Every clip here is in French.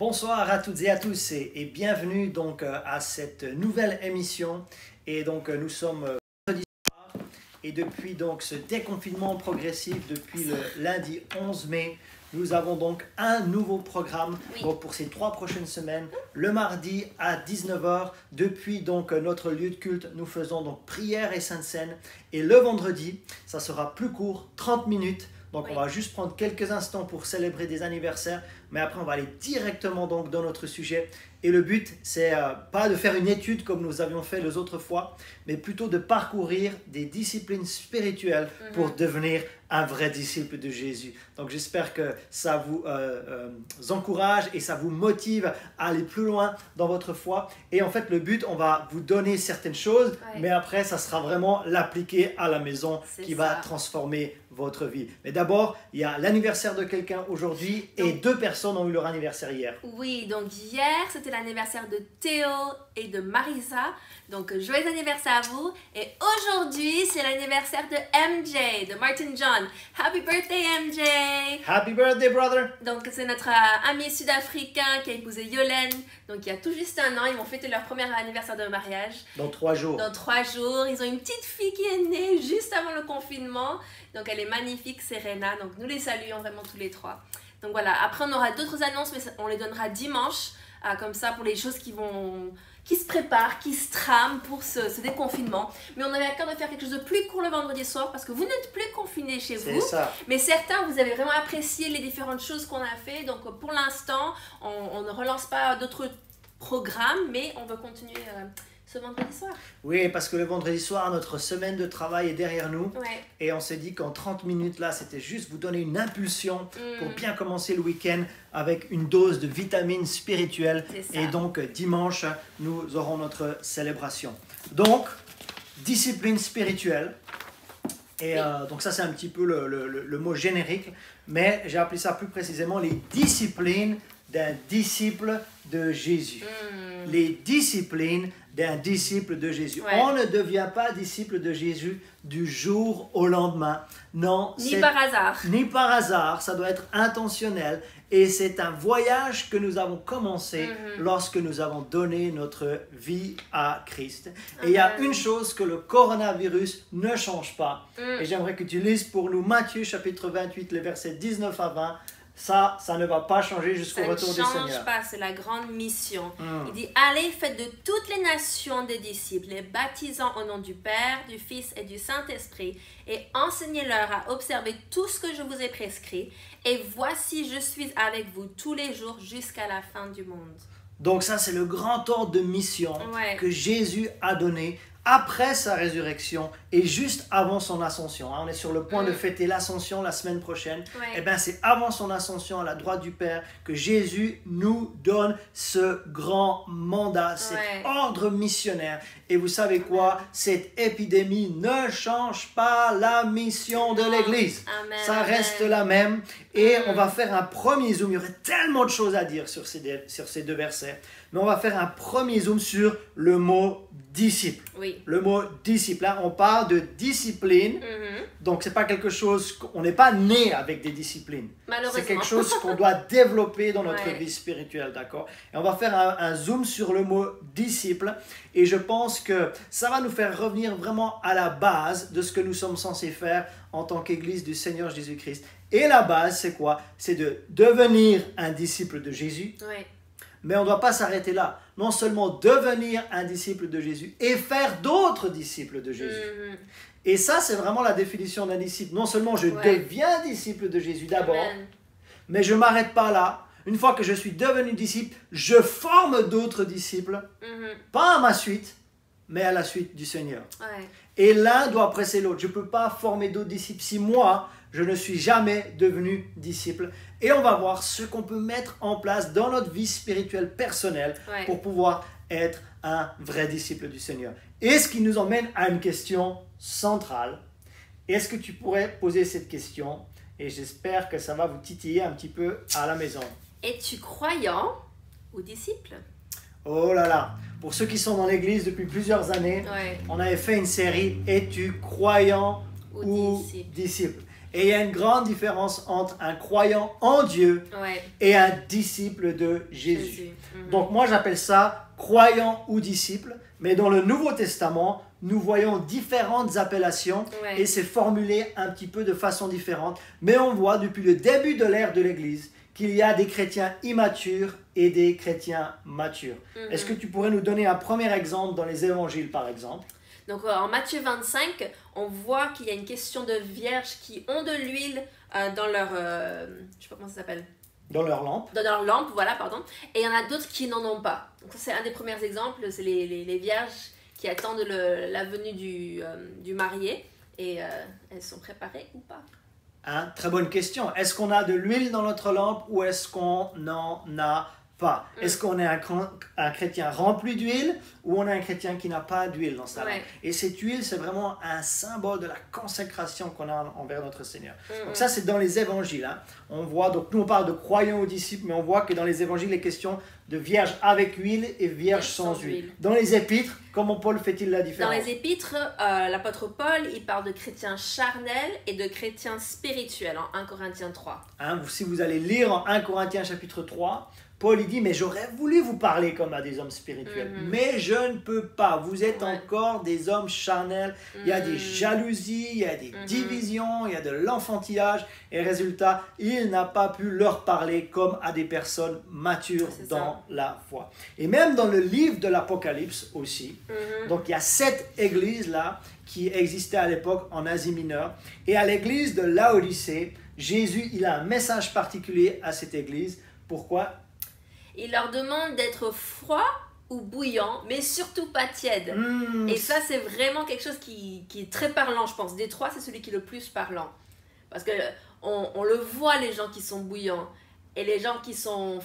Bonsoir à toutes et à tous et bienvenue donc à cette nouvelle émission. Et donc nous sommes vendredi soir et depuis donc ce déconfinement progressif depuis le lundi 11 mai, nous avons donc un nouveau programme donc pour ces 3 prochaines semaines. Le mardi à 19 h, depuis donc notre lieu de culte, nous faisons donc prière et Sainte Seine. Et le vendredi, ça sera plus court, 30 minutes. Donc on va juste prendre quelques instants pour célébrer des anniversaires, mais après on va aller directement donc dans notre sujet. Et le but, c'est pas de faire une étude comme nous avions fait les autres fois, mais plutôt de parcourir des disciplines spirituelles pour devenir un vrai disciple de Jésus. Donc j'espère que ça vous encourage et ça vous motive à aller plus loin dans votre foi. Et en fait, le but, on va vous donner certaines choses, mais après, ça sera vraiment l'appliquer à la maison qui va transformer votre vie. Mais d'abord, il y a l'anniversaire de quelqu'un aujourd'hui et 2 personnes ont eu leur anniversaire hier. Oui, donc hier, c'était l'anniversaire de Théo et de Marisa. Donc, joyeux anniversaire à vous. Et aujourd'hui, c'est l'anniversaire de MJ, de Martin John. Happy birthday, MJ! Happy birthday, brother! Donc, c'est notre ami sud-africain qui a épousé Yolène. Donc, il y a tout juste 1 an, ils vont fêter leur premier anniversaire de mariage. Dans 3 jours. Dans 3 jours. Ils ont une petite fille qui est née juste avant le confinement. Donc, elle est magnifique, Serena. Donc, nous les saluons vraiment tous les 3. Donc, voilà. Après, on aura d'autres annonces, mais on les donnera dimanche. Comme ça, pour les choses qui se préparent, qui se trament pour ce déconfinement. Mais on avait à cœur de faire quelque chose de plus court le vendredi soir parce que vous n'êtes plus confinés chez vous. Ça. Mais certains, vous avez vraiment apprécié les différentes choses qu'on a fait. Donc, pour l'instant, on ne relance pas d'autres programmes, mais on va continuer ce vendredi soir. Oui, parce que le vendredi soir, notre semaine de travail est derrière nous. Ouais. Et on s'est dit qu'en 30 minutes, là, c'était juste vous donner une impulsion pour bien commencer le week-end avec une dose de vitamines spirituelles. Et donc, dimanche, nous aurons notre célébration. Donc, discipline spirituelle. Et donc ça, c'est un petit peu le mot générique. Mais j'ai appelé ça plus précisément les disciplines d'un disciple de Jésus. Les disciplines d'un disciple de Jésus. On ne devient pas disciple de Jésus du jour au lendemain. Non, ni par hasard. Ni par hasard, ça doit être intentionnel. Et c'est un voyage que nous avons commencé lorsque nous avons donné notre vie à Christ. Et il y a une chose que le coronavirus ne change pas. Et j'aimerais que tu lises pour nous Matthieu chapitre 28, les versets 19 à 20. Ça ne va pas changer jusqu'au retour du Seigneur. Ça ne change pas, c'est la grande mission. Il dit, allez, faites de toutes les nations des disciples, les baptisant au nom du Père, du Fils et du Saint-Esprit, et enseignez-leur à observer tout ce que je vous ai prescrit. Et voici, je suis avec vous tous les jours jusqu'à la fin du monde. Donc ça, c'est le grand ordre de mission que Jésus a donné après sa résurrection et juste avant son ascension. On est sur le point de fêter l'ascension la semaine prochaine. Et bien, c'est avant son ascension à la droite du Père que Jésus nous donne ce grand mandat, cet ordre missionnaire. Et vous savez quoi? Cette épidémie ne change pas la mission de l'Église. Ça reste la même. Et on va faire un premier zoom. Il y aurait tellement de choses à dire sur ces 2 versets. Mais on va faire un premier zoom sur le mot disciple. Le mot disciple. Là, on parle de discipline. Donc, ce n'est pas quelque chose... On n'est pas né avec des disciplines. C'est quelque chose qu'on doit développer dans notre vie spirituelle. D'accord? Et on va faire un zoom sur le mot disciple. Et je pense que ça va nous faire revenir vraiment à la base de ce que nous sommes censés faire en tant qu'Église du Seigneur Jésus-Christ. Et la base, c'est quoi? C'est de devenir un disciple de Jésus. Mais on ne doit pas s'arrêter là. Non seulement devenir un disciple de Jésus et faire d'autres disciples de Jésus. Et ça, c'est vraiment la définition d'un disciple. Non seulement je deviens disciple de Jésus d'abord, mais je ne m'arrête pas là. Une fois que je suis devenu disciple, je forme d'autres disciples. Pas à ma suite, mais à la suite du Seigneur. Et l'un doit presser l'autre. Je ne peux pas former d'autres disciples si moi, je ne suis jamais devenu disciple. Et on va voir ce qu'on peut mettre en place dans notre vie spirituelle personnelle pour pouvoir être un vrai disciple du Seigneur. Et ce qui nous emmène à une question centrale. Est-ce que tu pourrais poser cette question? Et j'espère que ça va vous titiller un petit peu à la maison. Es-tu croyant ou disciple? Oh là là! Pour ceux qui sont dans l'église depuis plusieurs années, on avait fait une série « Es-tu croyant ou disciple ?» Et il y a une grande différence entre un croyant en Dieu et un disciple de Jésus. Donc moi j'appelle ça croyant ou disciple, mais dans le Nouveau Testament, nous voyons différentes appellations et c'est formulé un petit peu de façon différente. Mais on voit depuis le début de l'ère de l'Église qu'il y a des chrétiens immatures et des chrétiens matures. Est-ce que tu pourrais nous donner un premier exemple dans les évangiles, par exemple? Donc en Matthieu 25, on voit qu'il y a une question de vierges qui ont de l'huile dans leur... je sais pas comment ça s'appelle. Dans leur lampe. Dans leur lampe, voilà, pardon. Et il y en a d'autres qui n'en ont pas. Donc ça, c'est un des premiers exemples, c'est les vierges qui attendent la venue du marié. Et elles sont préparées ou pas? Très bonne question. Est-ce qu'on a de l'huile dans notre lampe ou est-ce qu'on n'en a pas? Est-ce qu'on est un chrétien rempli d'huile ou on est un chrétien qui n'a pas d'huile dans sa lampe? Et cette huile, c'est vraiment un symbole de la consécration qu'on a envers notre Seigneur. Donc ça, c'est dans les évangiles. Hein. On voit, donc nous on parle de croyants aux disciples, mais on voit que dans les évangiles, il est question de vierges avec huile et vierges sans huile. Dans les épîtres, comment Paul fait-il la différence? Dans les épîtres, l'apôtre Paul, il parle de chrétiens charnels et de chrétiens spirituels en 1 Corinthiens 3. Hein, si vous allez lire en 1 Corinthiens chapitre 3, Paul il dit, mais j'aurais voulu vous parler comme à des hommes spirituels, mais je ne peux pas. Vous êtes encore des hommes charnels. Il y a des jalousies, il y a des divisions, il y a de l'enfantillage. Et résultat, il n'a pas pu leur parler comme à des personnes matures dans la foi. Et même dans le livre de l'Apocalypse aussi, donc il y a 7 églises là qui existaient à l'époque en Asie mineure. Et à l'église de Laodicée, Jésus, il a un message particulier à cette église. Pourquoi? Il leur demande d'être froid ou bouillant, mais surtout pas tiède. Et ça, c'est vraiment quelque chose qui est très parlant, je pense. Des trois, c'est celui qui est le plus parlant. Parce que on le voit, les gens qui sont bouillants. Et les gens qui sont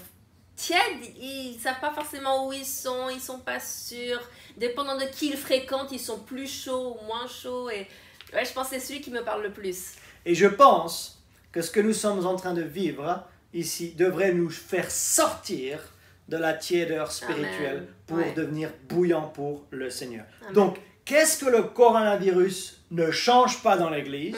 tièdes, ils savent pas forcément où ils sont pas sûrs. Dépendant de qui ils fréquentent, ils sont plus chauds ou moins chauds. Et ouais, je pense que c'est celui qui me parle le plus. Et je pense que ce que nous sommes en train de vivre ici devrait nous faire sortir de la tiédeur spirituelle pour devenir bouillant pour le Seigneur. Donc, qu'est-ce que le coronavirus ne change pas dans l'Église?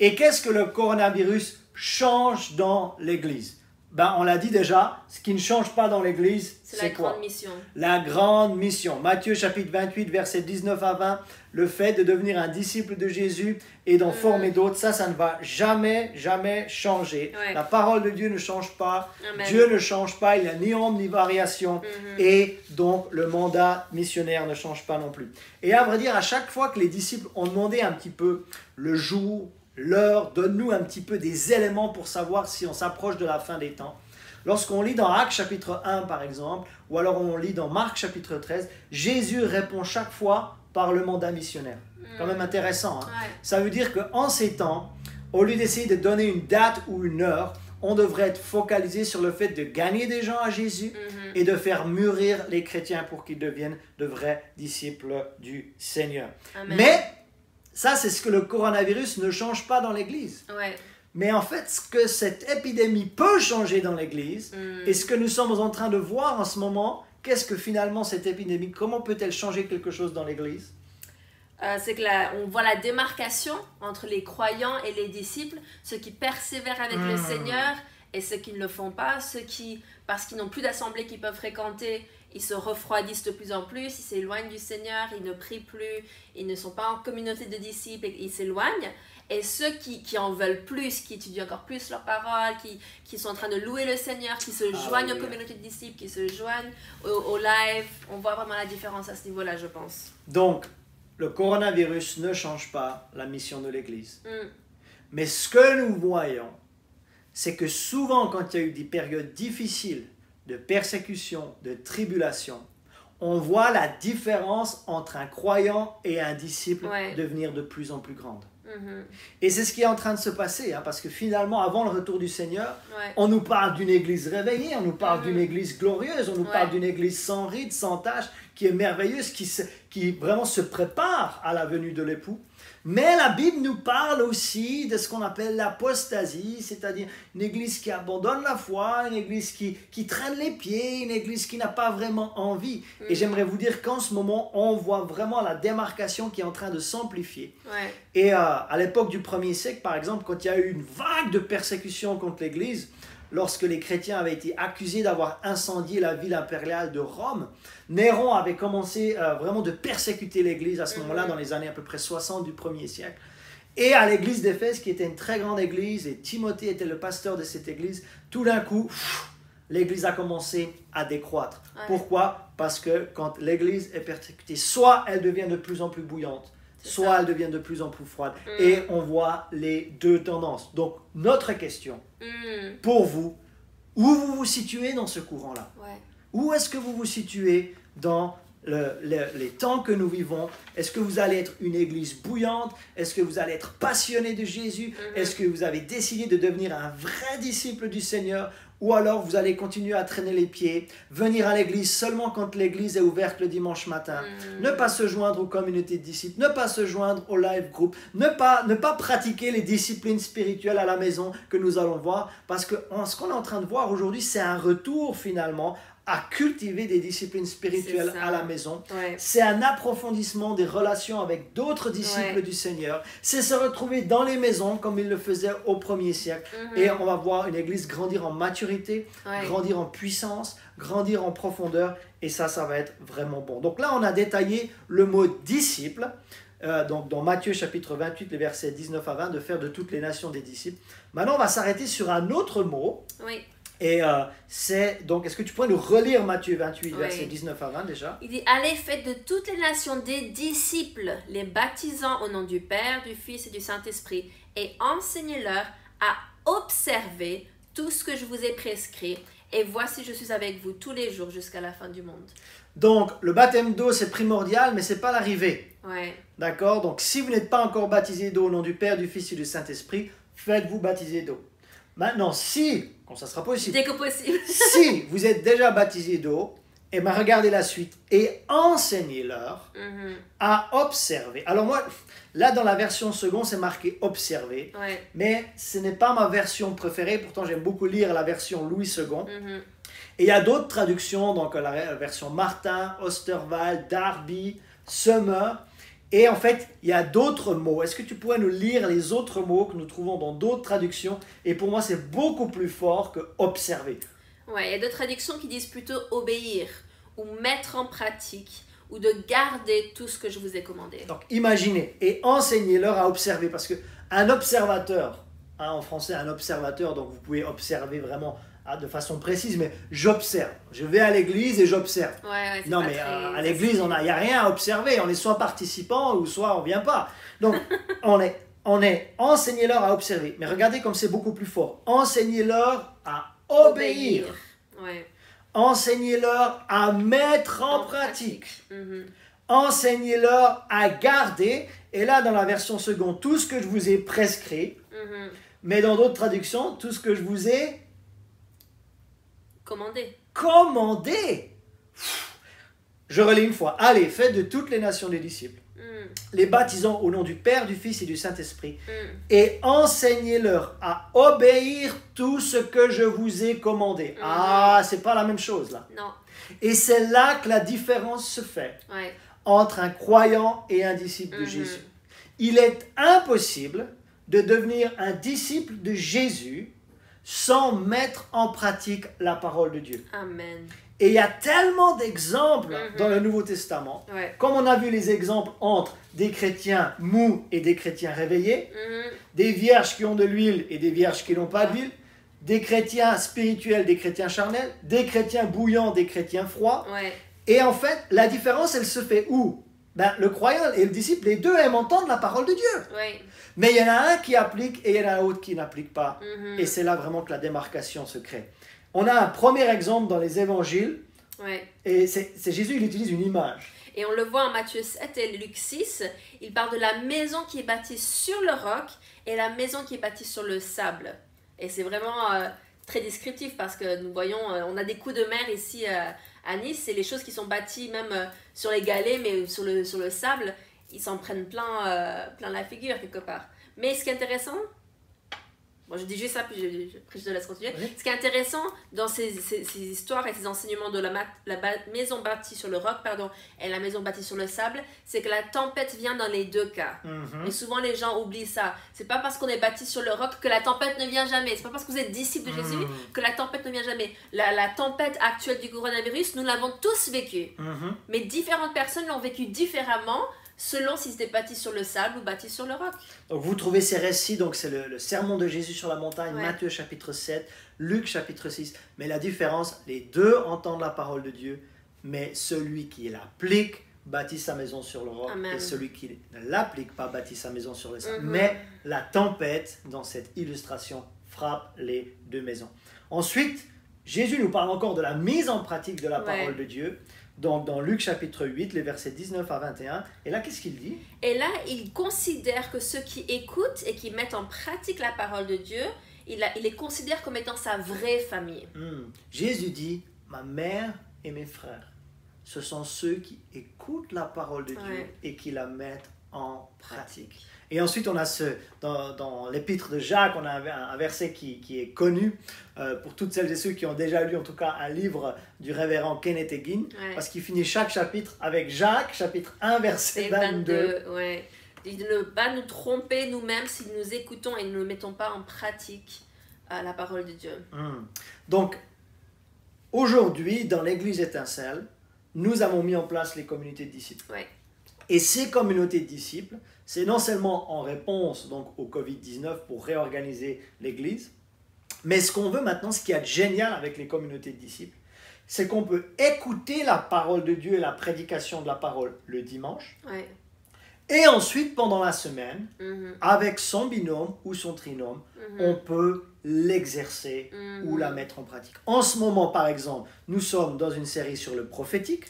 Et qu'est-ce que le coronavirus change dans l'Église? Ben, on l'a dit déjà, ce qui ne change pas dans l'Église, c'est quoi? La grande mission. La grande mission. Matthieu chapitre 28, versets 19 à 20, le fait de devenir un disciple de Jésus et d'en former d'autres, ça ne va jamais, jamais changer. La parole de Dieu ne change pas, Dieu ne change pas, il n'y a ni ombre ni variation, et donc le mandat missionnaire ne change pas non plus. Et à vrai dire, à chaque fois que les disciples ont demandé un petit peu le jour, l'heure, donne-nous un petit peu des éléments pour savoir si on s'approche de la fin des temps. Lorsqu'on lit dans Actes chapitre 1 par exemple, ou alors on lit dans Marc chapitre 13, Jésus répond chaque fois par le mandat missionnaire. Quand même intéressant. Hein? Ça veut dire qu'en ces temps, au lieu d'essayer de donner une date ou une heure, on devrait être focalisé sur le fait de gagner des gens à Jésus et de faire mûrir les chrétiens pour qu'ils deviennent de vrais disciples du Seigneur. Amen. Mais ça, c'est ce que le coronavirus ne change pas dans l'Église. Mais en fait, ce que cette épidémie peut changer dans l'Église, et ce que nous sommes en train de voir en ce moment, qu'est-ce que finalement cette épidémie, comment peut-elle changer quelque chose dans l'Église? C'est que on voit la démarcation entre les croyants et les disciples, ceux qui persévèrent avec le Seigneur et ceux qui ne le font pas, ceux qui, parce qu'ils n'ont plus d'assemblée qu'ils peuvent fréquenter, ils se refroidissent de plus en plus, ils s'éloignent du Seigneur, ils ne prient plus, ils ne sont pas en communauté de disciples et ils s'éloignent. Et ceux qui en veulent plus, qui étudient encore plus leur parole, qui sont en train de louer le Seigneur, qui se joignent aux communautés de disciples, qui se joignent au live, on voit vraiment la différence à ce niveau-là, je pense. Donc, le coronavirus ne change pas la mission de l'Église. Mais ce que nous voyons, c'est que souvent quand il y a eu des périodes difficiles, de persécution, de tribulation, on voit la différence entre un croyant et un disciple devenir de plus en plus grande. Et c'est ce qui est en train de se passer, hein, parce que finalement, avant le retour du Seigneur, on nous parle d'une église réveillée, on nous parle d'une église glorieuse, on nous parle d'une église sans rides, sans tache, qui est merveilleuse, qui vraiment se prépare à la venue de l'époux. Mais la Bible nous parle aussi de ce qu'on appelle l'apostasie, c'est-à-dire une église qui abandonne la foi, une église qui traîne les pieds, une église qui n'a pas vraiment envie. Et j'aimerais vous dire qu'en ce moment, on voit vraiment la démarcation qui est en train de s'amplifier. Ouais. Et à l'époque du 1er siècle, par exemple, quand il y a eu une vague de persécution contre l'église, lorsque les chrétiens avaient été accusés d'avoir incendié la ville impériale de Rome, Néron avait commencé vraiment de persécuter l'église à ce moment-là, dans les années à peu près 60 du 1er siècle. Et à l'église d'Éphèse, qui était une très grande église, et Timothée était le pasteur de cette église, tout d'un coup, l'église a commencé à décroître. Ouais. Pourquoi? Parce que quand l'église est persécutée, soit elle devient de plus en plus bouillante, soit elle devient de plus en plus froide. Et on voit les deux tendances. Donc, notre question, pour vous, où vous vous situez dans ce courant-là? Ouais. Où est-ce que vous vous situez dans les temps que nous vivons? Est-ce que vous allez être une église bouillante? Est-ce que vous allez être passionné de Jésus? Est-ce que vous avez décidé de devenir un vrai disciple du Seigneur? Ou alors vous allez continuer à traîner les pieds, venir à l'église seulement quand l'église est ouverte le dimanche matin, ne pas se joindre aux communautés de disciples, ne pas se joindre au live group, ne pas pratiquer les disciplines spirituelles à la maison que nous allons voir, parce que ce qu'on est en train de voir aujourd'hui, c'est un retour finalement à cultiver des disciplines spirituelles à la maison. Ouais. C'est un approfondissement des relations avec d'autres disciples du Seigneur. C'est se retrouver dans les maisons comme il le faisait au 1er siècle. Et on va voir une église grandir en maturité, grandir en puissance, grandir en profondeur. Et ça va être vraiment bon. Donc là, on a détaillé le mot disciple. Donc dans Matthieu chapitre 28, les versets 19 à 20, de faire de toutes les nations des disciples. Maintenant, on va s'arrêter sur un autre mot. Oui. Et donc, est-ce que tu pourrais nous relire Matthieu 28, versets 19 à 20 déjà? Il dit, allez, faites de toutes les nations des disciples, les baptisant au nom du Père, du Fils et du Saint-Esprit, et enseignez-leur à observer tout ce que je vous ai prescrit. Et voici, je suis avec vous tous les jours jusqu'à la fin du monde. Donc, le baptême d'eau, c'est primordial, mais ce n'est pas l'arrivée. Ouais. D'accord? Donc, si vous n'êtes pas encore baptisé d'eau au nom du Père, du Fils et du Saint-Esprit, faites-vous baptiser d'eau. Maintenant, quand ça sera possible, dès que possible, si vous êtes déjà baptisé d'eau, eh bien, regardez la suite et enseignez-leur à observer. Alors moi, là dans la version seconde, c'est marqué observer, mais ce n'est pas ma version préférée, pourtant j'aime beaucoup lire la version Louis II. Et il y a d'autres traductions, donc la version Martin, Osterwald, Darby, Summer. Et en fait, il y a d'autres mots. Est-ce que tu pourrais nous lire les autres mots que nous trouvons dans d'autres traductions? Et pour moi, c'est beaucoup plus fort que observer. Ouais, il y a d'autres traductions qui disent plutôt obéir ou mettre en pratique ou de garder tout ce que je vous ai commandé. Donc, imaginez et enseignez-leur à observer parce qu'un observateur, en français, un observateur, donc vous pouvez observer vraiment de façon précise, mais j'observe. Je vais à l'église et j'observe. Ouais, non, mais à l'église, il n'y a rien à observer. On est soit participant ou soit on ne vient pas. Donc, enseignez-leur à observer. Mais regardez comme c'est beaucoup plus fort. Enseignez-leur à obéir. Ouais. Enseignez-leur à mettre en pratique. Enseignez-leur à garder. Et là, dans la version seconde, tout ce que je vous ai prescrit. Mais dans d'autres traductions, tout ce que je vous ai commandé. Je relis une fois. Allez, faites de toutes les nations des disciples, les baptisant au nom du Père, du Fils et du Saint-Esprit, et enseignez-leur à obéir tout ce que je vous ai commandé. Ah, c'est pas la même chose là. Non. Et c'est là que la différence se fait entre un croyant et un disciple de Jésus. Il est impossible de devenir un disciple de Jésus sans mettre en pratique la parole de Dieu. Amen. Et il y a tellement d'exemples dans le Nouveau Testament, comme on a vu les exemples entre des chrétiens mous et des chrétiens réveillés, des vierges qui ont de l'huile et des vierges qui n'ont pas d'huile, des chrétiens spirituels, des chrétiens charnels, des chrétiens bouillants, des chrétiens froids. Et en fait, la différence, elle se fait où? Le croyant et le disciple, les deux aiment entendre la parole de Dieu. Mais il y en a un qui applique et il y en a un autre qui n'applique pas. Et c'est là vraiment que la démarcation se crée. On a un premier exemple dans les évangiles. Et c'est Jésus, il utilise une image. Et on le voit en Matthieu 7 et Luc 6. Il parle de la maison qui est bâtie sur le roc et la maison qui est bâtie sur le sable. Et c'est vraiment très descriptif parce que nous voyons, on a des coups de mer ici à Nice, c'est les choses qui sont bâties même sur les galets, mais sur le sable, ils s'en prennent plein la figure quelque part. Mais ce qui est intéressant, bon, je dis juste ça, puis je te laisse continuer. Oui. Ce qui est intéressant dans ces histoires et ces enseignements de la maison bâtie sur le roc, et la maison bâtie sur le sable, c'est que la tempête vient dans les deux cas. Et souvent, les gens oublient ça. C'est pas parce qu'on est bâti sur le roc que la tempête ne vient jamais. C'est pas parce que vous êtes disciple de Jésus que la tempête ne vient jamais. La tempête actuelle du coronavirus, nous l'avons tous vécue. Mais différentes personnes l'ont vécu différemment, selon si c'était bâti sur le sable ou bâti sur le roc. Donc vous trouvez ces récits, donc c'est le sermon de Jésus sur la montagne, Matthieu chapitre 7, Luc chapitre 6. Mais la différence, les deux entendent la parole de Dieu, mais celui qui l'applique bâtit sa maison sur le roc. Amen. Et celui qui ne l'applique pas bâtit sa maison sur le sable. Mais la tempête, dans cette illustration, frappe les deux maisons. Ensuite, Jésus nous parle encore de la mise en pratique de la parole de Dieu. Donc, dans Luc chapitre 8, les versets 19 à 21. Et là, qu'est-ce qu'il dit? Et là, il considère que ceux qui écoutent et qui mettent en pratique la parole de Dieu, il les considère comme étant sa vraie famille. Jésus dit, ma mère et mes frères, ce sont ceux qui écoutent la parole de Dieu et qui la mettent en pratique. Et ensuite, on a dans l'épître de Jacques, on a un verset qui est connu pour toutes celles et ceux qui ont déjà lu en tout cas un livre du révérend Kenneth Hagin, parce qu'il finit chaque chapitre avec Jacques, chapitre 1, verset 22. Il ne pas nous tromper nous-mêmes si nous écoutons et nous ne mettons pas en pratique la parole de Dieu. Donc, aujourd'hui, dans l'Église Étincelle, nous avons mis en place les communautés de disciples. Et ces communautés de disciples, c'est non seulement en réponse donc, au Covid-19 pour réorganiser l'Église, mais ce qu'on veut maintenant, ce qui est génial avec les communautés de disciples, c'est qu'on peut écouter la parole de Dieu et la prédication de la parole le dimanche, et ensuite, pendant la semaine, avec son binôme ou son trinôme, on peut l'exercer ou la mettre en pratique. En ce moment, par exemple, nous sommes dans une série sur le prophétique,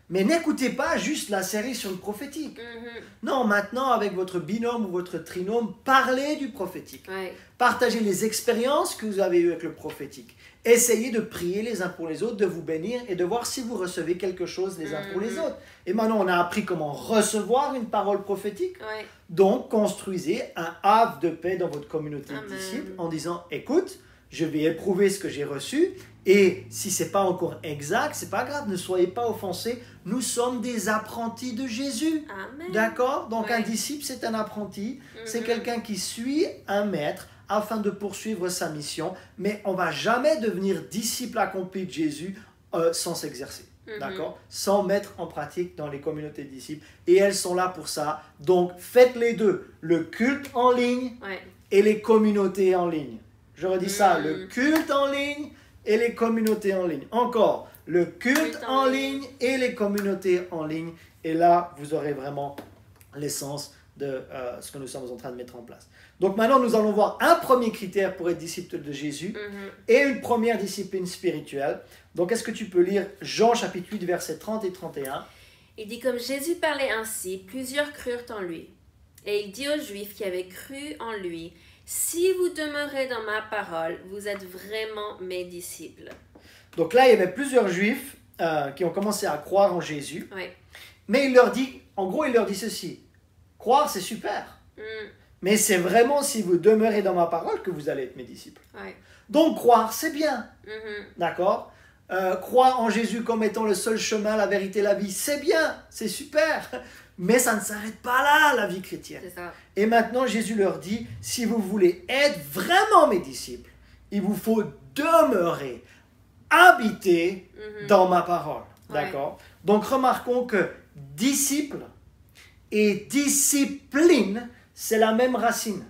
mais n'écoutez pas juste la série sur le prophétique. Non, maintenant, avec votre binôme ou votre trinôme, parlez du prophétique. Partagez les expériences que vous avez eues avec le prophétique. Essayez de prier les uns pour les autres, de vous bénir et de voir si vous recevez quelque chose les uns pour les autres. Et maintenant, on a appris comment recevoir une parole prophétique. Donc, construisez un havre de paix dans votre communauté de disciples en disant, écoute, je vais éprouver ce que j'ai reçu. Et si ce n'est pas encore exact, ce n'est pas grave, ne soyez pas offensés. Nous sommes des apprentis de Jésus. D'accord? Donc un disciple, c'est un apprenti. C'est quelqu'un qui suit un maître afin de poursuivre sa mission. Mais on ne va jamais devenir disciple accompli de Jésus sans s'exercer. D'accord? Sans mettre en pratique dans les communautés de disciples. Et elles sont là pour ça. Donc faites les deux. Le culte en ligne et les communautés en ligne. Je redis ça, le culte en ligne et les communautés en ligne. Encore, le culte en ligne et les communautés en ligne. Et là, vous aurez vraiment l'essence de ce que nous sommes en train de mettre en place. Donc maintenant, nous allons voir un premier critère pour être disciple de Jésus et une première discipline spirituelle. Donc, est-ce que tu peux lire Jean chapitre 8, versets 30 et 31? Il dit, comme Jésus parlait ainsi, plusieurs crurent en lui. Et il dit aux Juifs qui avaient cru en lui, si vous demeurez dans ma parole, vous êtes vraiment mes disciples. Donc là, il y avait plusieurs Juifs qui ont commencé à croire en Jésus. Mais il leur dit, en gros, il leur dit ceci. Croire, c'est super. Mais c'est vraiment si vous demeurez dans ma parole que vous allez être mes disciples. Donc croire, c'est bien. D'accord? Croire en Jésus comme étant le seul chemin, la vérité, la vie, c'est bien. C'est super. Mais ça ne s'arrête pas là, la vie chrétienne. Et maintenant, Jésus leur dit, si vous voulez être vraiment mes disciples, il vous faut demeurer, habiter dans ma parole. D'accord? Donc, remarquons que disciple et discipline, c'est la même racine.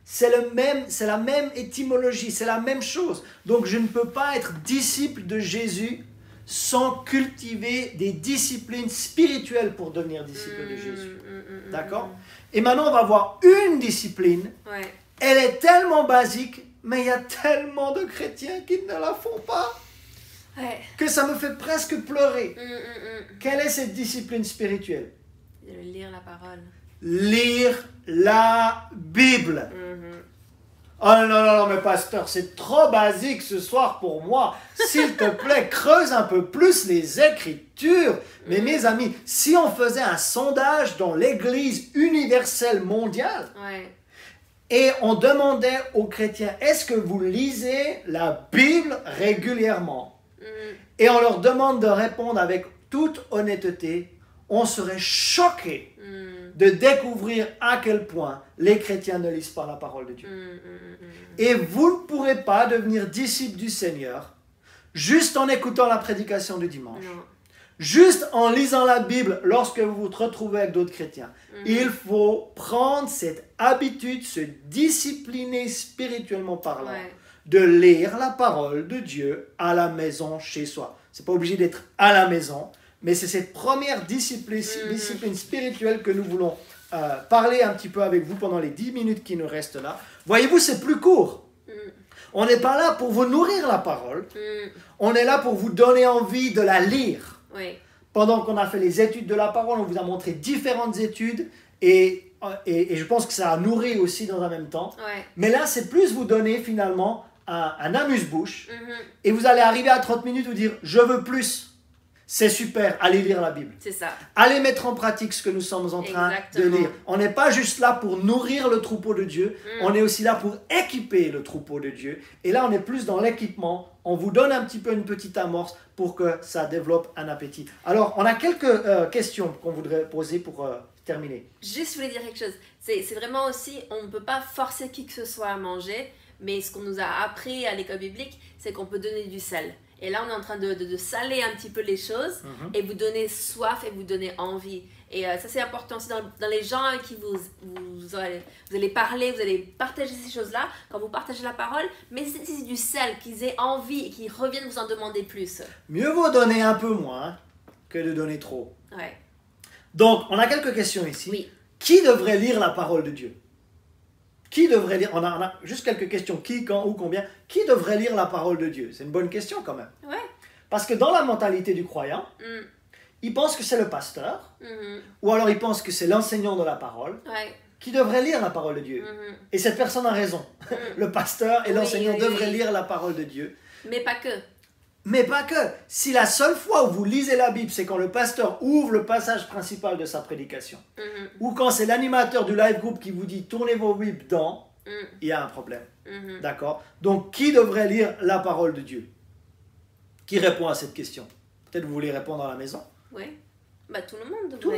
C'est la même étymologie, c'est la même chose. Donc, je ne peux pas être disciple de Jésus sans cultiver des disciplines spirituelles pour devenir disciple de Jésus. D'accord? Et maintenant, on va voir une discipline. Elle est tellement basique, mais il y a tellement de chrétiens qui ne la font pas que ça me fait presque pleurer. Quelle est cette discipline spirituelle? Lire la parole. Lire la Bible. Oh non, non, non, mais pasteur, c'est trop basique ce soir pour moi. S'il te plaît, creuse un peu plus les Écritures. Mais mes amis, si on faisait un sondage dans l'Église universelle mondiale, et on demandait aux chrétiens, est-ce que vous lisez la Bible régulièrement? Et on leur demande de répondre avec toute honnêteté, on serait choqué de découvrir à quel point les chrétiens ne lisent pas la parole de Dieu. Et vous ne pourrez pas devenir disciple du Seigneur juste en écoutant la prédication du dimanche, juste en lisant la Bible lorsque vous vous retrouvez avec d'autres chrétiens. Il faut prendre cette habitude, se discipliner spirituellement parlant, de lire la parole de Dieu à la maison, chez soi. Ce n'est pas obligé d'être à la maison, mais c'est cette première discipline spirituelle que nous voulons parler un petit peu avec vous pendant les 10 minutes qui nous restent là. Voyez-vous, c'est plus court. On n'est pas là pour vous nourrir la parole. On est là pour vous donner envie de la lire. Pendant qu'on a fait les études de la parole, on vous a montré différentes études et je pense que ça a nourri aussi dans un même temps. Mais là, c'est plus vous donner finalement un amuse-bouche et vous allez arriver à 30 minutes vous dire « je veux plus ». C'est super, allez lire la Bible. C'est ça. Allez mettre en pratique ce que nous sommes en train de lire. On n'est pas juste là pour nourrir le troupeau de Dieu, on est aussi là pour équiper le troupeau de Dieu. Et là, on est plus dans l'équipement. On vous donne un petit peu une petite amorce pour que ça développe un appétit. Alors, on a quelques questions qu'on voudrait poser pour terminer. Juste, je voulais dire quelque chose. C'est vraiment aussi, on ne peut pas forcer qui que ce soit à manger, mais ce qu'on nous a appris à l'école biblique, c'est qu'on peut donner du sel. Et là, on est en train de saler un petit peu les choses et vous donner soif et vous donner envie. Et ça, c'est important aussi dans les gens avec qui vous allez parler, vous allez partager ces choses-là, quand vous partagez la parole, mais c'est du sel, qu'ils aient envie et qu'ils reviennent vous en demander plus. Mieux vaut donner un peu moins que de donner trop. Donc, on a quelques questions ici. Qui devrait lire la parole de Dieu? Qui devrait lire, on a juste quelques questions, qui, quand, où, combien. Qui devrait lire la parole de Dieu? C'est une bonne question quand même. Parce que dans la mentalité du croyant, il pense que c'est le pasteur, ou alors il pense que c'est l'enseignant de la parole, qui devrait lire la parole de Dieu. Et cette personne a raison. Le pasteur et l'enseignant devraient lire la parole de Dieu. Mais pas que. Mais pas que. Si la seule fois où vous lisez la Bible, c'est quand le pasteur ouvre le passage principal de sa prédication, ou quand c'est l'animateur du live group qui vous dit « tournez vos Bibles dans », il y a un problème. D'accord? Donc, qui devrait lire la parole de Dieu? Qui répond à cette question? Peut-être vous voulez répondre à la maison? Oui. Bah, tout le monde devrait. Tout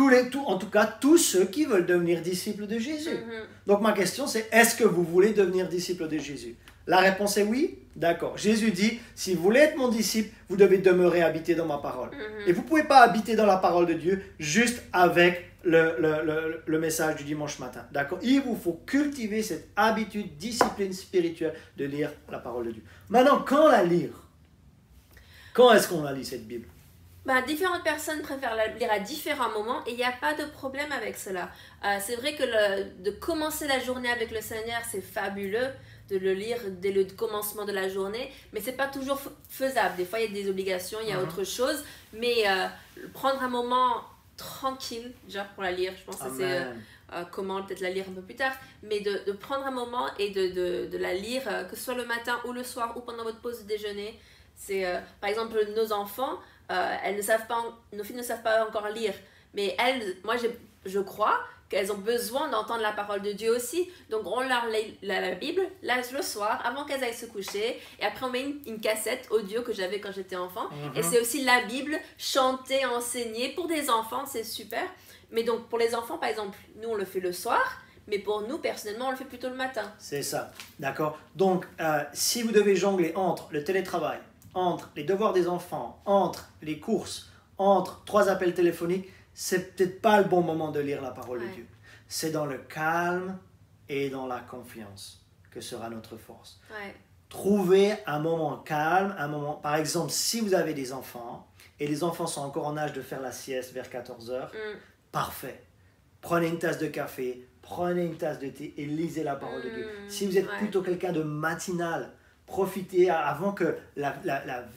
le monde! En tout cas, tous ceux qui veulent devenir disciples de Jésus. Donc, ma question, c'est est-ce que vous voulez devenir disciple de Jésus? La réponse est oui? D'accord. Jésus dit, si vous voulez être mon disciple, vous devez demeurer, habiter dans ma parole. Et vous ne pouvez pas habiter dans la parole de Dieu juste avec le message du dimanche matin. D'accord? Il vous faut cultiver cette habitude, discipline spirituelle de lire la parole de Dieu. Maintenant, quand la lire? Quand est-ce qu'on la lit, cette Bible? Différentes personnes préfèrent la lire à différents moments et il n'y a pas de problème avec cela. C'est vrai que de commencer la journée avec le Seigneur, c'est fabuleux de le lire dès le commencement de la journée, mais c'est pas toujours faisable. Des fois, il y a des obligations, il y a autre chose, mais prendre un moment tranquille, déjà pour la lire, je pense que c'est comment peut-être la lire un peu plus tard, mais de prendre un moment et de la lire, que ce soit le matin ou le soir ou pendant votre pause de déjeuner. C'est par exemple nos enfants, nos filles ne savent pas encore lire, mais moi je crois qu'elles ont besoin d'entendre la parole de Dieu aussi. Donc on leur lit la Bible le soir avant qu'elles aillent se coucher, et après on met une cassette audio que j'avais quand j'étais enfant, et c'est aussi la Bible chantée, enseignée pour des enfants, c'est super. Mais donc pour les enfants par exemple, nous on le fait le soir, mais pour nous personnellement on le fait plutôt le matin. C'est ça, d'accord. Donc si vous devez jongler entre le télétravail, entre les devoirs des enfants, entre les courses, entre 3 appels téléphoniques, c'est peut-être pas le bon moment de lire la parole de Dieu. C'est dans le calme et dans la confiance que sera notre force. Trouvez un moment calme, un moment, par exemple, si vous avez des enfants et les enfants sont encore en âge de faire la sieste vers 14h, parfait. Prenez une tasse de café, prenez une tasse de thé et lisez la parole de Dieu. Si vous êtes plutôt quelqu'un de matinal, profitez avant que la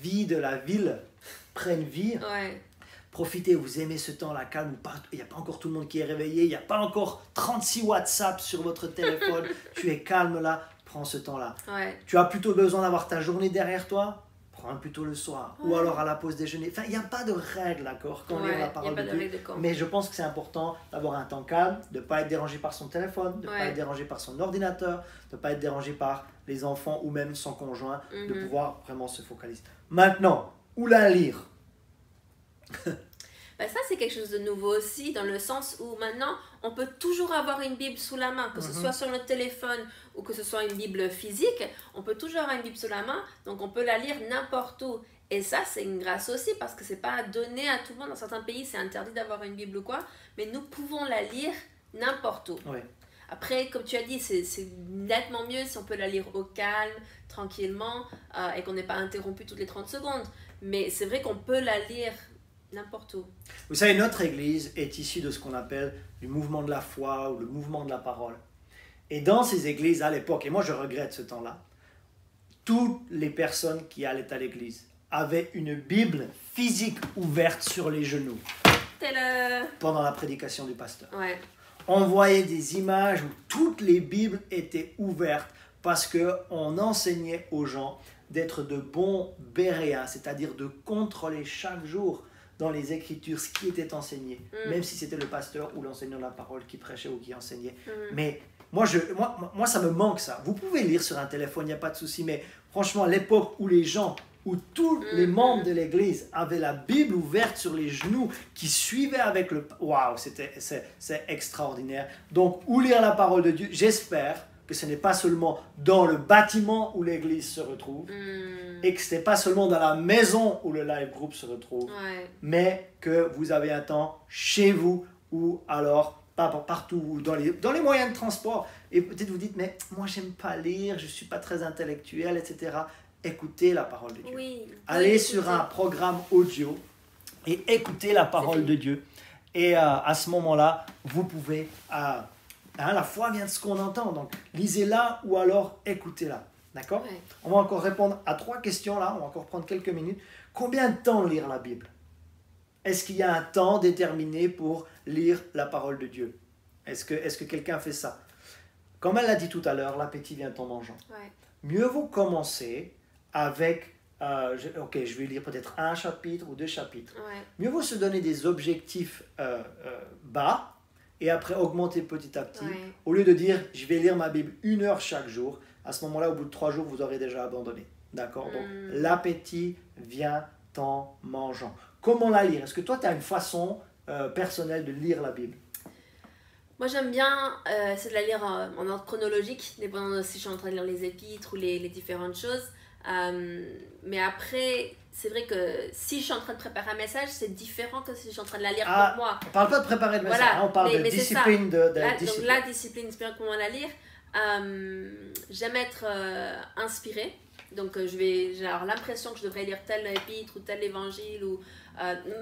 vie de la ville prenne vie. Profitez, vous aimez ce temps-là, calme. Il n'y a pas encore tout le monde qui est réveillé, il n'y a pas encore 36 WhatsApp sur votre téléphone. Tu es calme là, prends ce temps-là. Ouais. Tu as plutôt besoin d'avoir ta journée derrière toi, prends plutôt le soir. Ouais. Ou alors à la pause déjeuner. Enfin, il n'y a pas de règle, d'accord, quand on lit la parole de Dieu. Mais je pense que c'est important d'avoir un temps calme, de ne pas être dérangé par son téléphone, de ne pas être dérangé par son ordinateur, de ne pas être dérangé par les enfants ou même son conjoint, de pouvoir vraiment se focaliser. Maintenant, où la lire? Ben ça, c'est quelque chose de nouveau aussi, dans le sens où maintenant, on peut toujours avoir une Bible sous la main, que ce soit sur notre téléphone ou que ce soit une Bible physique, on peut toujours avoir une Bible sous la main, donc on peut la lire n'importe où. Et ça, c'est une grâce aussi, parce que c'est pas donné à tout le monde. Dans certains pays, c'est interdit d'avoir une Bible ou quoi, mais nous pouvons la lire n'importe où. Oui. Après, comme tu as dit, c'est nettement mieux si on peut la lire au calme, tranquillement, et qu'on n'est pas interrompu toutes les 30 secondes. Mais c'est vrai qu'on peut la lire n'importe où. Vous savez, notre Église est issue de ce qu'on appelle du mouvement de la foi ou le mouvement de la parole. Et dans ces églises à l'époque, et moi je regrette ce temps-là, toutes les personnes qui allaient à l'église avaient une Bible physique ouverte sur les genoux pendant la prédication du pasteur. Ouais. On voyait des images où toutes les Bibles étaient ouvertes parce qu'on enseignait aux gens d'être de bons béréens, c'est-à-dire de contrôler chaque jour dans les Écritures ce qui était enseigné, même si c'était le pasteur ou l'enseignant de la parole qui prêchait ou qui enseignait. Mais moi, ça me manque ça. Vous pouvez lire sur un téléphone, il n'y a pas de souci, mais franchement, l'époque où les gens, où tous les membres de l'Église avaient la Bible ouverte sur les genoux, qui suivaient avec le... Waouh, c'est extraordinaire. Donc, où lire la parole de Dieu? J'espère que ce n'est pas seulement dans le bâtiment où l'église se retrouve, et que ce n'est pas seulement dans la maison où le live group se retrouve, mais que vous avez un temps chez vous, ou alors partout, ou dans les moyens de transport. Et peut-être vous dites, mais moi j'aime pas lire, je suis pas très intellectuel, etc. Écoutez la parole de Dieu. Allez sur un programme audio et écoutez la parole de Dieu. Et à ce moment-là, vous pouvez... la foi vient de ce qu'on entend, donc lisez-la ou alors écoutez-la. D'accord? On va encore répondre à 3 questions là, on va encore prendre quelques minutes. Combien de temps lire la Bible? Est-ce qu'il y a un temps déterminé pour lire la parole de Dieu? Est-ce que quelqu'un fait ça? Comme elle l'a dit tout à l'heure, l'appétit vient en mangeant. Mieux vaut commencer avec, je vais lire peut-être 1 chapitre ou 2 chapitres. Mieux vaut se donner des objectifs bas, et après augmenter petit à petit, au lieu de dire je vais lire ma Bible 1 heure chaque jour. À ce moment-là, au bout de 3 jours, vous aurez déjà abandonné. D'accord? Donc, l'appétit vient en mangeant. Comment la lire? Est-ce que toi, tu as une façon personnelle de lire la Bible? Moi, j'aime bien c'est de la lire en ordre chronologique, dépendant de si je suis en train de lire les épîtres ou les différentes choses. Mais après, c'est vrai que si je suis en train de préparer un message, c'est différent que si je suis en train de la lire pour moi. On ne parle pas de préparer le message, on parle de discipline. Donc la discipline, c'est bien comment la lire. J'aime être inspirée. Donc j'ai alors l'impression que je devrais lire tel épître ou tel évangile.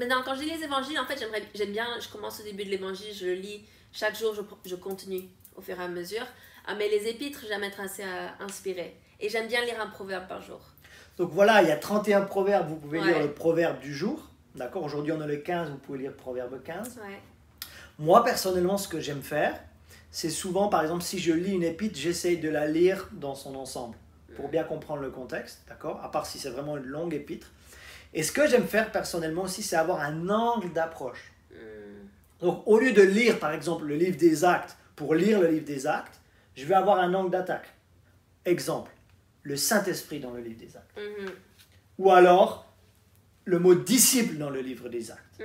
Maintenant, quand je lis les évangiles, en fait, j'aime bien, je commence au début de l'évangile, je le lis. Chaque jour, je continue au fur et à mesure. Mais les épîtres, j'aime être assez inspirée. Et j'aime bien lire un proverbe par jour. Donc voilà, il y a 31 proverbes, vous pouvez lire le proverbe du jour. D'accord, aujourd'hui on a le 15, vous pouvez lire le proverbe 15. Moi personnellement, ce que j'aime faire, c'est souvent, par exemple, si je lis une épître, j'essaye de la lire dans son ensemble, pour bien comprendre le contexte, d'accord, à part si c'est vraiment une longue épître. Et ce que j'aime faire personnellement aussi, c'est avoir un angle d'approche. Donc au lieu de lire, par exemple, le livre des Actes, pour lire le livre des Actes, je vais avoir un angle d'attaque. Exemple, le Saint-Esprit dans le livre des Actes. Ou alors, le mot disciple dans le livre des Actes.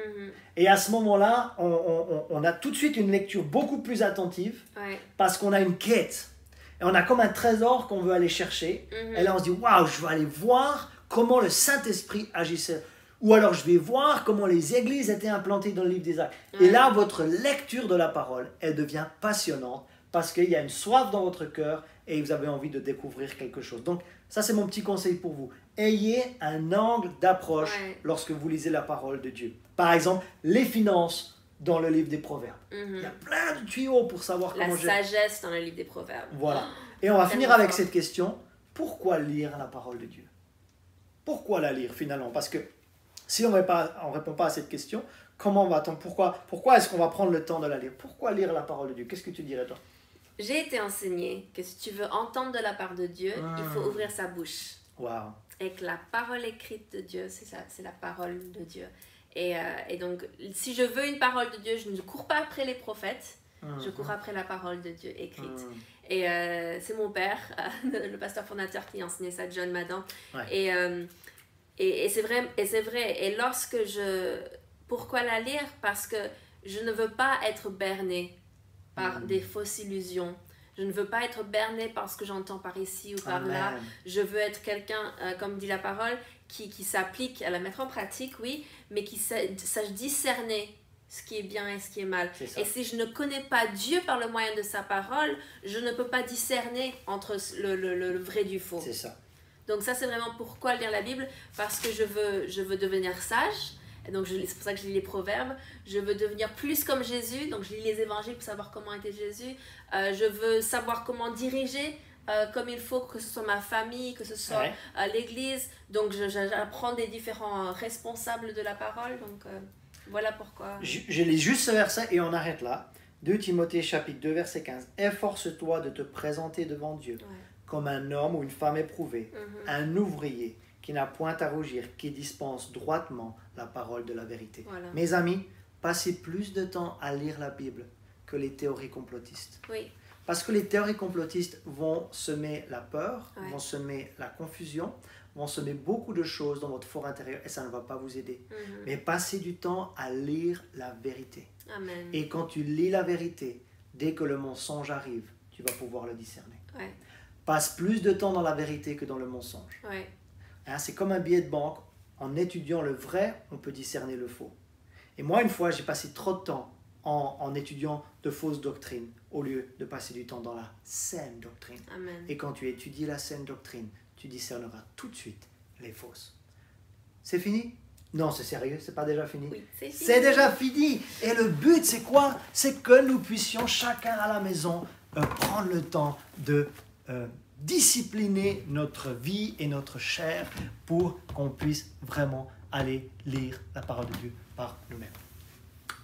Et à ce moment-là, on a tout de suite une lecture beaucoup plus attentive, parce qu'on a une quête. Et on a comme un trésor qu'on veut aller chercher. Et là, on se dit, waouh, je vais aller voir comment le Saint-Esprit agissait. Ou alors, je vais voir comment les églises étaient implantées dans le livre des Actes. Et là, votre lecture de la parole, elle devient passionnante, parce qu'il y a une soif dans votre cœur et vous avez envie de découvrir quelque chose. Donc, ça, c'est mon petit conseil pour vous. Ayez un angle d'approche lorsque vous lisez la parole de Dieu. Par exemple, les finances dans le livre des Proverbes. Il y a plein de tuyaux pour savoir comment gérer. La sagesse dans le livre des Proverbes. Voilà. Et on va finir avec cette question. Pourquoi lire la parole de Dieu? Pourquoi la lire finalement? Parce que Si on ne répond pas à cette question, comment va-t-on, pourquoi est-ce qu'on va prendre le temps de la lire? Pourquoi lire la parole de Dieu? Qu'est-ce que tu dirais toi? J'ai été enseignée que si tu veux entendre de la part de Dieu, il faut ouvrir sa bouche. Wow. Et que la parole écrite de Dieu, c'est la parole de Dieu. Et donc, si je veux une parole de Dieu, je ne cours pas après les prophètes, je cours après la parole de Dieu écrite. Et c'est mon père, le pasteur fondateur, qui enseignait ça, John Madan. Ouais. Et c'est vrai. Et pourquoi la lire? Parce que je ne veux pas être bernée par des fausses illusions. Je ne veux pas être bernée par ce que j'entends par ici ou par là. Je veux être quelqu'un, comme dit la parole, qui s'applique à la mettre en pratique, oui, mais qui sache discerner ce qui est bien et ce qui est mal. Et si je ne connais pas Dieu par le moyen de sa parole, je ne peux pas discerner entre le vrai du faux. C'est ça. Donc ça, c'est vraiment pourquoi lire la Bible, parce que je veux devenir sage. Et donc c'est pour ça que je lis les proverbes. Je veux devenir plus comme Jésus, donc je lis les évangiles pour savoir comment était Jésus. Je veux savoir comment diriger comme il faut, que ce soit ma famille, que ce soit l'église. Donc j'apprends des différents responsables de la parole. Donc voilà pourquoi. Je lis juste ce verset et on arrête là. 2 Timothée chapitre 2 verset 15. Efforce-toi de te présenter devant Dieu comme un homme ou une femme éprouvé, un ouvrier qui n'a point à rougir, qui dispense droitement la parole de la vérité. Voilà. Mes amis, passez plus de temps à lire la Bible que les théories complotistes. Oui. Parce que les théories complotistes vont semer la peur, vont semer la confusion, vont semer beaucoup de choses dans votre fort intérieur et ça ne va pas vous aider. Mais passez du temps à lire la vérité. Amen. Et quand tu lis la vérité, dès que le mensonge arrive, tu vas pouvoir le discerner. Ouais. Passe plus de temps dans la vérité que dans le mensonge. Ouais. Hein, c'est comme un billet de banque. En étudiant le vrai, on peut discerner le faux. Et moi, une fois, j'ai passé trop de temps en étudiant de fausses doctrines au lieu de passer du temps dans la saine doctrine. Amen. Et quand tu étudies la saine doctrine, tu discerneras tout de suite les fausses. C'est fini? Non, c'est sérieux, c'est pas déjà fini? Oui, c'est fini. C'est déjà fini. Et le but, c'est quoi? C'est que nous puissions chacun à la maison prendre le temps de discipliner notre vie et notre chair pour qu'on puisse vraiment aller lire la parole de Dieu par nous-mêmes.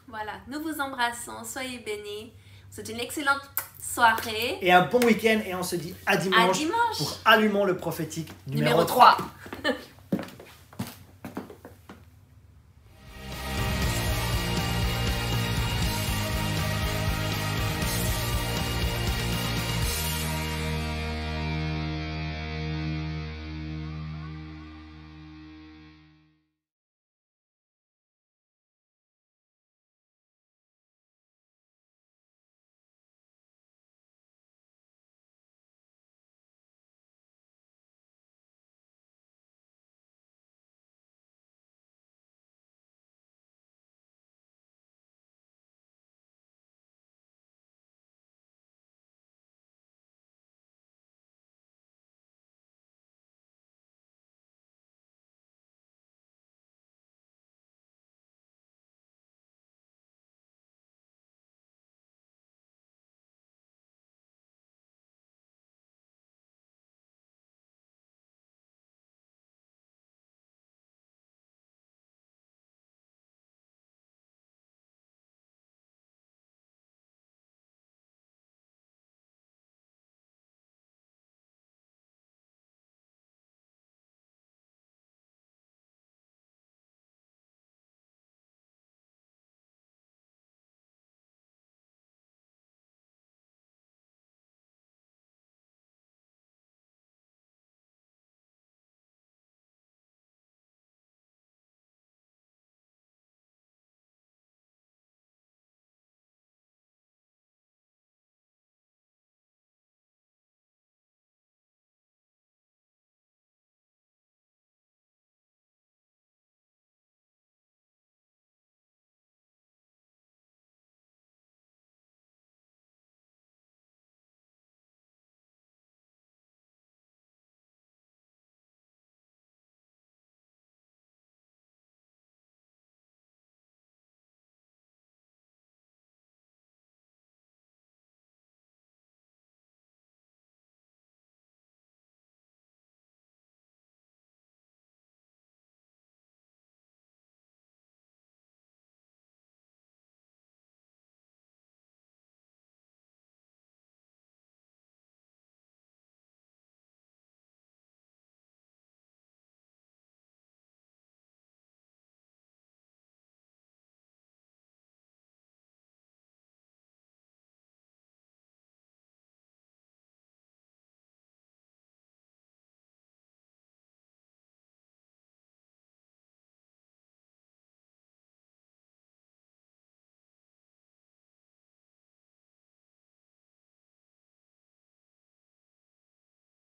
Voilà, nous vous embrassons, soyez bénis. C'est une excellente soirée. Et un bon week-end et on se dit à dimanche. Pour Allumons le prophétique numéro 3.